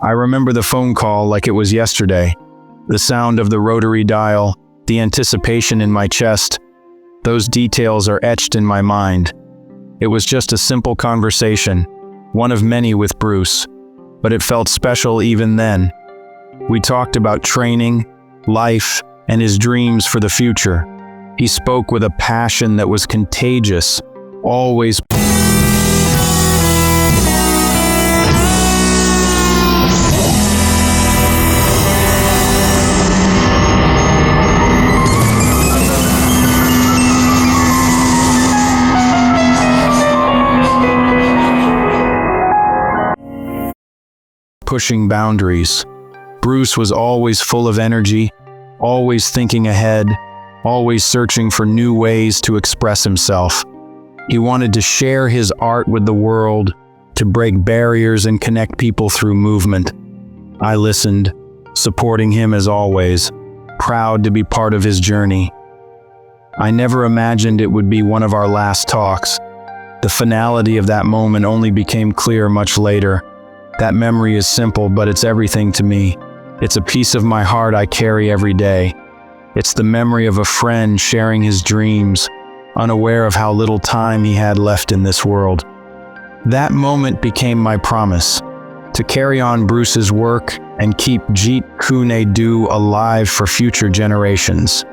I remember the phone call like it was yesterday. The sound of the rotary dial, the anticipation in my chest, those details are etched in my mind. It was just a simple conversation, one of many with Bruce, but it felt special even then. We talked about training, life, and his dreams for the future. He spoke with a passion that was contagious, always pushing boundaries. Bruce was always full of energy, always thinking ahead, always searching for new ways to express himself. He wanted to share his art with the world, to break barriers and connect people through movement. I listened, supporting him as always, proud to be part of his journey. I never imagined it would be one of our last talks. The finality of that moment only became clear much later. That memory is simple, but it's everything to me. It's a piece of my heart I carry every day. It's the memory of a friend sharing his dreams, unaware of how little time he had left in this world. That moment became my promise, to carry on Bruce's work and keep Jeet Kune Do alive for future generations.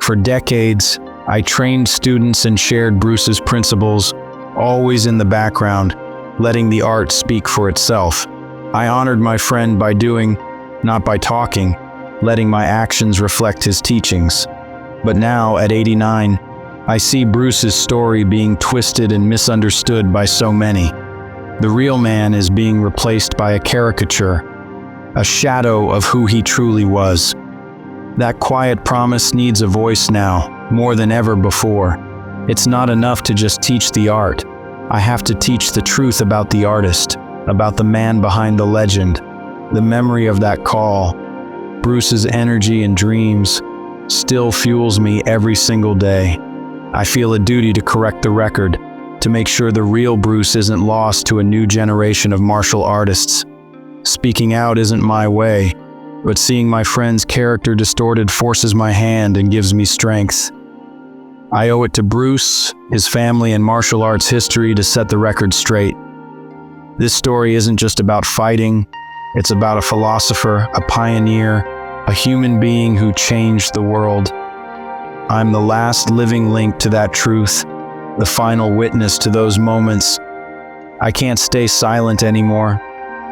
For decades, I trained students and shared Bruce's principles, always in the background, letting the art speak for itself. I honored my friend by doing, not by talking, letting my actions reflect his teachings. But now, at 89, I see Bruce's story being twisted and misunderstood by so many. The real man is being replaced by a caricature, a shadow of who he truly was. That quiet promise needs a voice now, more than ever before. It's not enough to just teach the art. I have to teach the truth about the artist, about the man behind the legend, the memory of that call. Bruce's energy and dreams still fuels me every single day. I feel a duty to correct the record, to make sure the real Bruce isn't lost to a new generation of martial artists. Speaking out isn't my way, but seeing my friend's character distorted forces my hand and gives me strength. I owe it to Bruce, his family, and martial arts history to set the record straight. This story isn't just about fighting, it's about a philosopher, a pioneer, a human being who changed the world. I'm the last living link to that truth, the final witness to those moments. I can't stay silent anymore.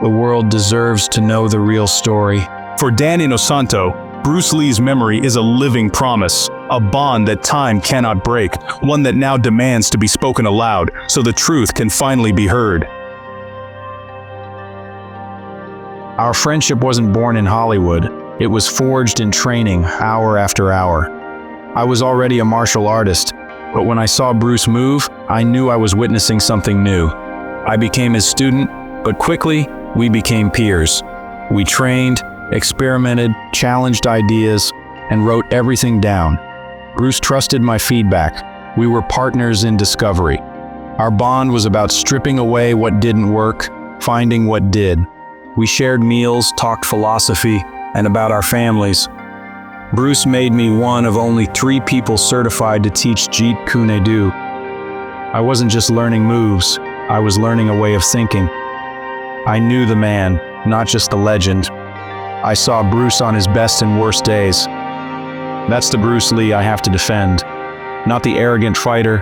The world deserves to know the real story. For Dan Inosanto, Bruce Lee's memory is a living promise, a bond that time cannot break, one that now demands to be spoken aloud so the truth can finally be heard. Our friendship wasn't born in Hollywood. It was forged in training, hour after hour. I was already a martial artist, but when I saw Bruce move, I knew I was witnessing something new. I became his student, but quickly, we became peers. We trained, experimented, challenged ideas, and wrote everything down. Bruce trusted my feedback. We were partners in discovery. Our bond was about stripping away what didn't work, finding what did. We shared meals, talked philosophy, and about our families. Bruce made me one of only 3 people certified to teach Jeet Kune Do. I wasn't just learning moves, I was learning a way of thinking. I knew the man, not just the legend. I saw Bruce on his best and worst days. That's the Bruce Lee I have to defend. Not the arrogant fighter,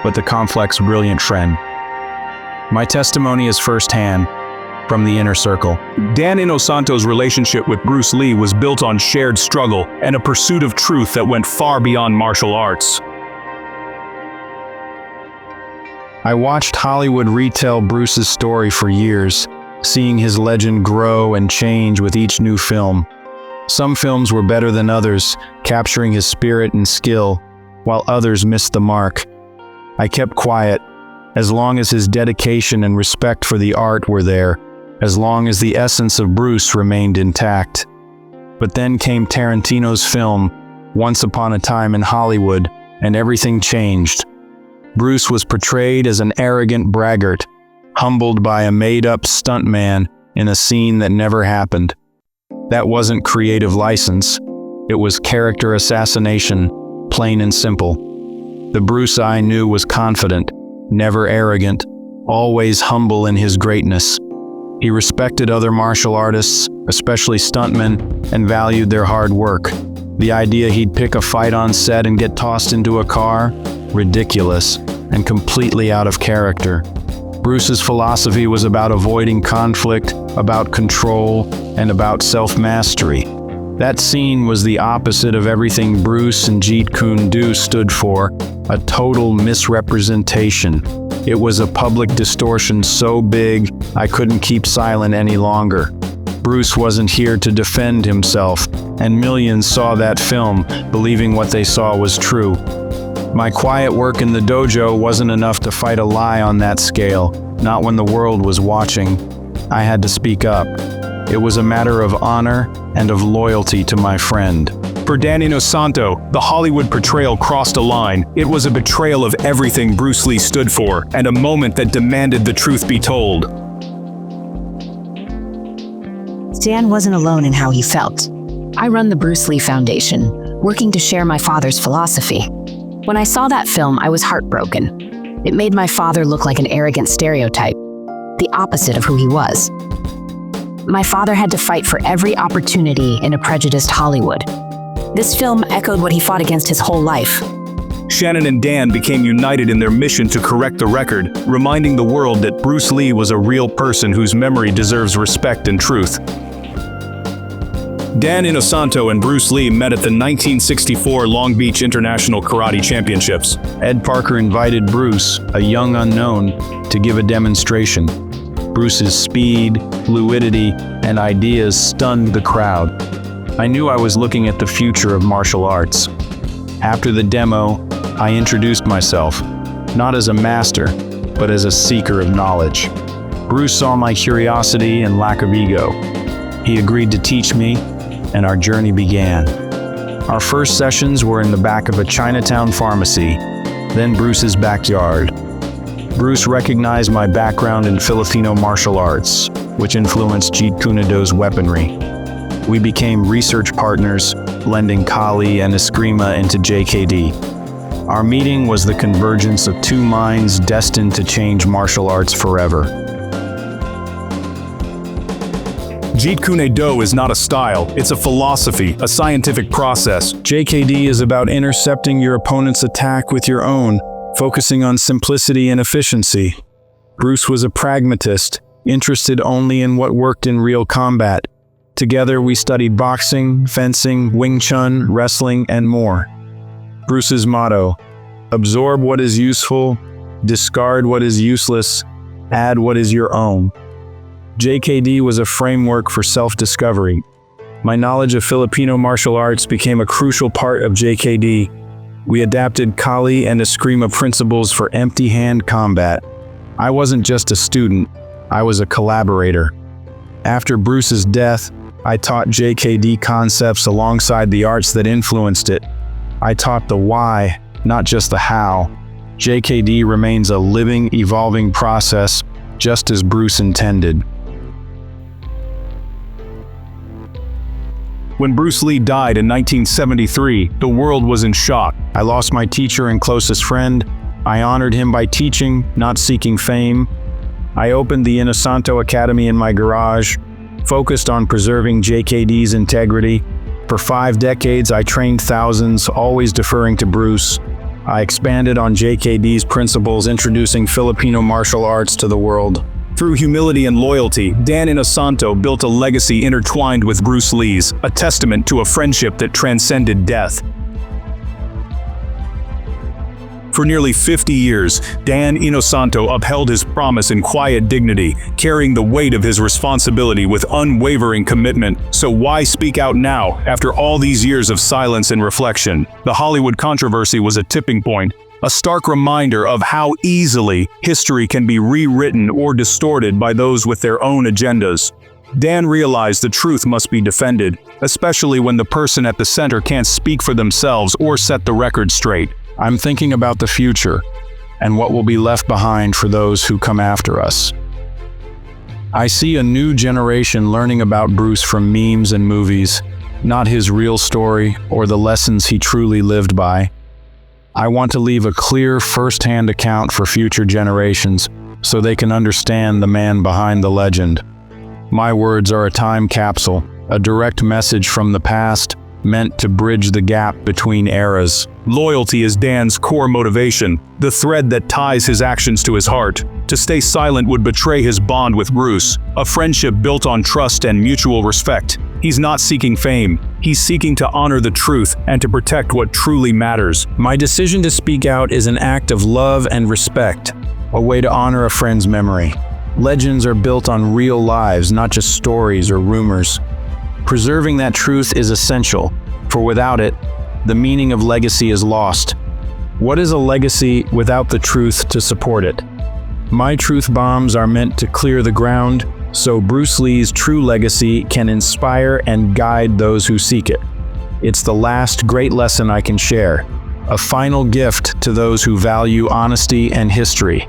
but the complex, brilliant friend. My testimony is firsthand, from the inner circle. Dan Inosanto's relationship with Bruce Lee was built on shared struggle and a pursuit of truth that went far beyond martial arts. I watched Hollywood retell Bruce's story for years, seeing his legend grow and change with each new film. Some films were better than others, capturing his spirit and skill, while others missed the mark. I kept quiet, as long as his dedication and respect for the art were there, as long as the essence of Bruce remained intact. But then came Tarantino's film, Once Upon a Time in Hollywood, and everything changed. Bruce was portrayed as an arrogant braggart, humbled by a made-up stuntman in a scene that never happened. That wasn't creative license. It was character assassination, plain and simple. The Bruce I knew was confident, never arrogant, always humble in his greatness. He respected other martial artists, especially stuntmen, and valued their hard work. The idea he'd pick a fight on set and get tossed into a car? Ridiculous, and completely out of character. Bruce's philosophy was about avoiding conflict, about control, and about self-mastery. That scene was the opposite of everything Bruce and Jeet Kune stood for, a total misrepresentation. It was a public distortion so big, I couldn't keep silent any longer. Bruce wasn't here to defend himself, and millions saw that film, believing what they saw was true. My quiet work in the dojo wasn't enough to fight a lie on that scale, not when the world was watching. I had to speak up. It was a matter of honor and of loyalty to my friend. For Dan Inosanto, the Hollywood portrayal crossed a line. It was a betrayal of everything Bruce Lee stood for, and a moment that demanded the truth be told. Dan wasn't alone in how he felt. I run the Bruce Lee Foundation, working to share my father's philosophy. When I saw that film, I was heartbroken. It made my father look like an arrogant stereotype, the opposite of who he was. My father had to fight for every opportunity in a prejudiced Hollywood. This film echoed what he fought against his whole life. Shannon and Dan became united in their mission to correct the record, reminding the world that Bruce Lee was a real person whose memory deserves respect and truth. Dan Inosanto and Bruce Lee met at the 1964 Long Beach International Karate Championships. Ed Parker invited Bruce, a young unknown, to give a demonstration. Bruce's speed, fluidity, and ideas stunned the crowd. I knew I was looking at the future of martial arts. After the demo, I introduced myself, not as a master, but as a seeker of knowledge. Bruce saw my curiosity and lack of ego. He agreed to teach me, and our journey began. Our first sessions were in the back of a Chinatown pharmacy, then Bruce's backyard. Bruce recognized my background in Filipino martial arts, which influenced Jeet Kune's weaponry. We became research partners, blending Kali and Eskrima into JKD. Our meeting was the convergence of two minds destined to change martial arts forever. Jeet Kune Do is not a style, it's a philosophy, a scientific process. JKD is about intercepting your opponent's attack with your own, focusing on simplicity and efficiency. Bruce was a pragmatist, interested only in what worked in real combat. Together we studied boxing, fencing, Wing Chun, wrestling, and more. Bruce's motto: absorb what is useful, discard what is useless, add what is your own. JKD was a framework for self-discovery. My knowledge of Filipino martial arts became a crucial part of JKD. We adapted Kali and Eskrima principles for empty-hand combat. I wasn't just a student, I was a collaborator. After Bruce's death, I taught JKD concepts alongside the arts that influenced it. I taught the why, not just the how. JKD remains a living, evolving process, just as Bruce intended. When Bruce Lee died in 1973, the world was in shock. I lost my teacher and closest friend. I honored him by teaching, not seeking fame. I opened the Inosanto Academy in my garage, focused on preserving JKD's integrity. For 5 decades, I trained thousands, always deferring to Bruce. I expanded on JKD's principles, introducing Filipino martial arts to the world. Through humility and loyalty, Dan Inosanto built a legacy intertwined with Bruce Lee's, a testament to a friendship that transcended death. For nearly 50 years, Dan Inosanto upheld his promise in quiet dignity, carrying the weight of his responsibility with unwavering commitment. So why speak out now, after all these years of silence and reflection? The Hollywood controversy was a tipping point, a stark reminder of how easily history can be rewritten or distorted by those with their own agendas. Dan realized the truth must be defended, especially when the person at the center can't speak for themselves or set the record straight. I'm thinking about the future and what will be left behind for those who come after us. I see a new generation learning about Bruce from memes and movies, not his real story or the lessons he truly lived by. I want to leave a clear first-hand account for future generations so they can understand the man behind the legend. My words are a time capsule, a direct message from the past meant to bridge the gap between eras. Loyalty is Dan's core motivation, the thread that ties his actions to his heart. To stay silent would betray his bond with Bruce, a friendship built on trust and mutual respect. He's not seeking fame, he's seeking to honor the truth and to protect what truly matters. My decision to speak out is an act of love and respect, a way to honor a friend's memory. Legends are built on real lives, not just stories or rumors. Preserving that truth is essential, for without it, the meaning of legacy is lost. What is a legacy without the truth to support it? My truth bombs are meant to clear the ground, so Bruce Lee's true legacy can inspire and guide those who seek it. It's the last great lesson I can share, a final gift to those who value honesty and history.